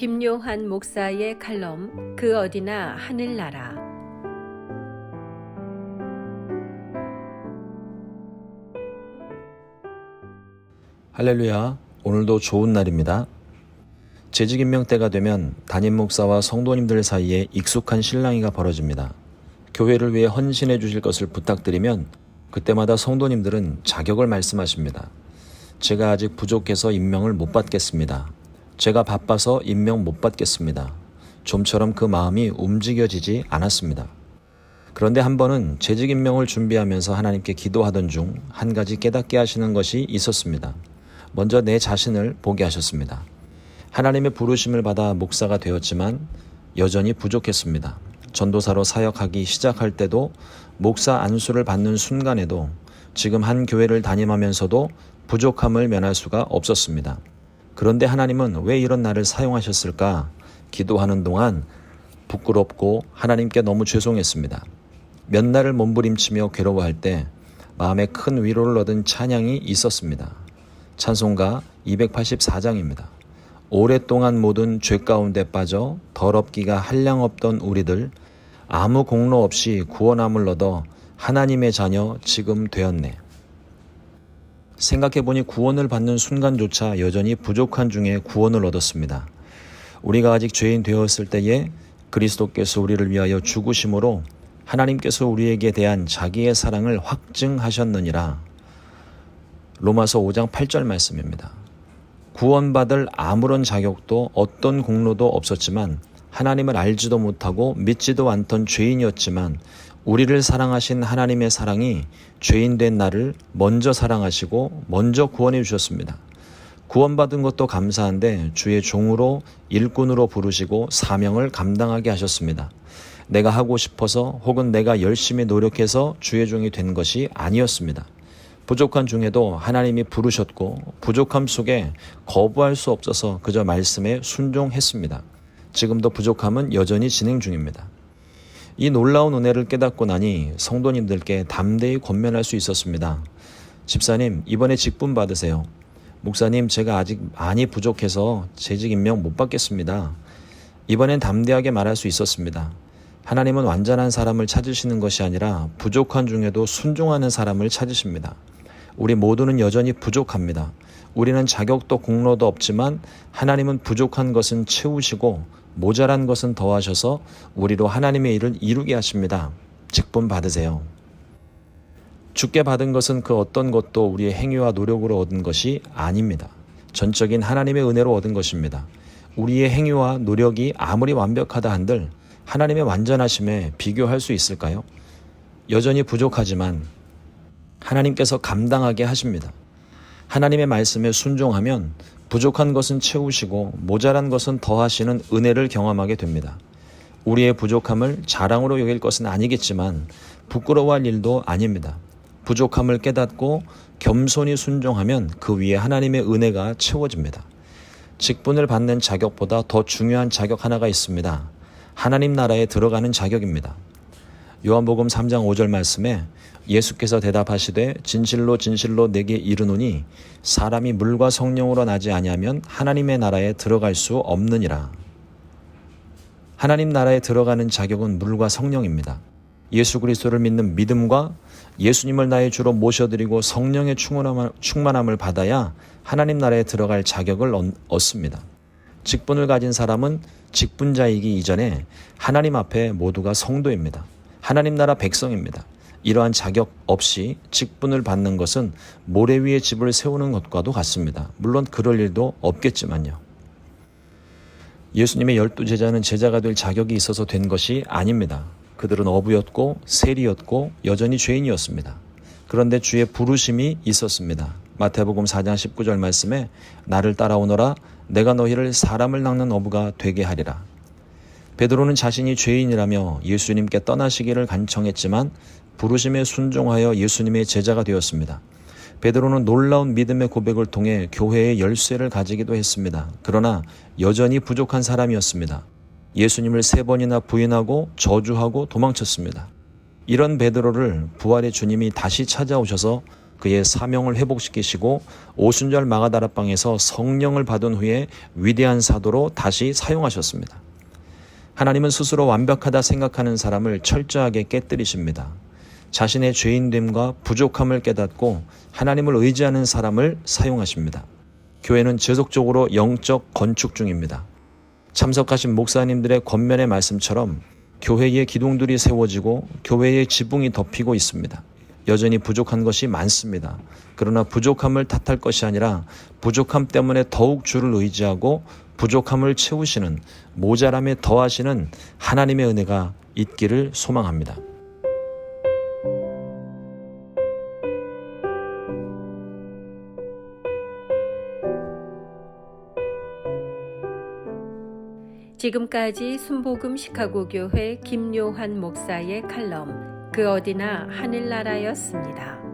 김요한 목사의 칼럼 그 어디나 하늘나라. 할렐루야, 오늘도 좋은 날입니다. 재직임명 때가 되면 담임 목사와 성도님들 사이에 익숙한 실랑이가 벌어집니다. 교회를 위해 헌신해 주실 것을 부탁드리면 그때마다 성도님들은 자격을 말씀하십니다. 제가 아직 부족해서 임명을 못 받겠습니다. 제가 바빠서 임명 못 받겠습니다. 좀처럼 그 마음이 움직여지지 않았습니다. 그런데 한 번은 재직 임명을 준비하면서 하나님께 기도하던 중 한 가지 깨닫게 하시는 것이 있었습니다. 먼저 내 자신을 보게 하셨습니다. 하나님의 부르심을 받아 목사가 되었지만 여전히 부족했습니다. 전도사로 사역하기 시작할 때도 목사 안수를 받는 순간에도 지금 한 교회를 담임하면서도 부족함을 면할 수가 없었습니다. 그런데 하나님은 왜 이런 나를 사용하셨을까? 기도하는 동안 부끄럽고 하나님께 너무 죄송했습니다. 몇 날을 몸부림치며 괴로워할 때 마음에 큰 위로를 얻은 찬양이 있었습니다. 찬송가 284장입니다. 오랫동안 모든 죄 가운데 빠져 더럽기가 한량없던 우리들 아무 공로 없이 구원함을 얻어 하나님의 자녀 지금 되었네. 생각해보니 구원을 받는 순간조차 여전히 부족한 중에 구원을 얻었습니다. 우리가 아직 죄인 되었을 때에 그리스도께서 우리를 위하여 죽으심으로 하나님께서 우리에게 대한 자기의 사랑을 확증하셨느니라. 로마서 5장 8절 말씀입니다. 구원받을 아무런 자격도 어떤 공로도 없었지만 하나님을 알지도 못하고 믿지도 않던 죄인이었지만 우리를 사랑하신 하나님의 사랑이 죄인 된 나를 먼저 사랑하시고 먼저 구원해 주셨습니다. 구원받은 것도 감사한데 주의 종으로 일꾼으로 부르시고 사명을 감당하게 하셨습니다. 내가 하고 싶어서 혹은 내가 열심히 노력해서 주의 종이 된 것이 아니었습니다. 부족한 중에도 하나님이 부르셨고 부족함 속에 거부할 수 없어서 그저 말씀에 순종했습니다. 지금도 부족함은 여전히 진행 중입니다. 이 놀라운 은혜를 깨닫고 나니 성도님들께 담대히 권면할 수 있었습니다. 집사님, 이번에 직분 받으세요. 목사님, 제가 아직 많이 부족해서 재직 임명 못 받겠습니다. 이번엔 담대하게 말할 수 있었습니다. 하나님은 완전한 사람을 찾으시는 것이 아니라 부족한 중에도 순종하는 사람을 찾으십니다. 우리 모두는 여전히 부족합니다. 우리는 자격도 공로도 없지만 하나님은 부족한 것은 채우시고 모자란 것은 더하셔서 우리로 하나님의 일을 이루게 하십니다. 직분 받으세요. 주께 받은 것은 그 어떤 것도 우리의 행위와 노력으로 얻은 것이 아닙니다. 전적인 하나님의 은혜로 얻은 것입니다. 우리의 행위와 노력이 아무리 완벽하다 한들 하나님의 완전하심에 비교할 수 있을까요? 여전히 부족하지만 하나님께서 감당하게 하십니다. 하나님의 말씀에 순종하면 부족한 것은 채우시고 모자란 것은 더하시는 은혜를 경험하게 됩니다. 우리의 부족함을 자랑으로 여길 것은 아니겠지만 부끄러워할 일도 아닙니다. 부족함을 깨닫고 겸손히 순종하면 그 위에 하나님의 은혜가 채워집니다. 직분을 받는 자격보다 더 중요한 자격 하나가 있습니다. 하나님 나라에 들어가는 자격입니다. 요한복음 3장 5절 말씀에 예수께서 대답하시되 진실로 진실로 내게 이르노니 사람이 물과 성령으로 나지 아니하면 하나님의 나라에 들어갈 수 없느니라. 하나님 나라에 들어가는 자격은 물과 성령입니다. 예수 그리스도를 믿는 믿음과 예수님을 나의 주로 모셔드리고 성령의 충만함을 받아야 하나님 나라에 들어갈 자격을 얻습니다. 직분을 가진 사람은 직분자이기 이전에 하나님 앞에 모두가 성도입니다. 하나님 나라 백성입니다. 이러한 자격 없이 직분을 받는 것은 모래 위에 집을 세우는 것과도 같습니다. 물론 그럴 일도 없겠지만요. 예수님의 12제자는 제자가 될 자격이 있어서 된 것이 아닙니다. 그들은 어부였고 세리였고 여전히 죄인이었습니다. 그런데 주의 부르심이 있었습니다. 마태복음 4장 19절 말씀에 나를 따라오너라 내가 너희를 사람을 낚는 어부가 되게 하리라. 베드로는 자신이 죄인이라며 예수님께 떠나시기를 간청했지만 부르심에 순종하여 예수님의 제자가 되었습니다. 베드로는 놀라운 믿음의 고백을 통해 교회의 열쇠를 가지기도 했습니다. 그러나 여전히 부족한 사람이었습니다. 예수님을 3번이나 부인하고 저주하고 도망쳤습니다. 이런 베드로를 부활의 주님이 다시 찾아오셔서 그의 사명을 회복시키시고 오순절 마가다락방에서 성령을 받은 후에 위대한 사도로 다시 사용하셨습니다. 하나님은 스스로 완벽하다 생각하는 사람을 철저하게 깨뜨리십니다. 자신의 죄인됨과 부족함을 깨닫고 하나님을 의지하는 사람을 사용하십니다. 교회는 지속적으로 영적 건축 중입니다. 참석하신 목사님들의 권면의 말씀처럼 교회의 기둥들이 세워지고 교회의 지붕이 덮이고 있습니다. 여전히 부족한 것이 많습니다. 그러나 부족함을 탓할 것이 아니라 부족함 때문에 더욱 주를 의지하고 부족함을 채우시는, 모자람에 더하시는 하나님의 은혜가 있기를 소망합니다. 지금까지 순복음 시카고 교회 김요한 목사의 칼럼 그 어디나 하늘나라였습니다.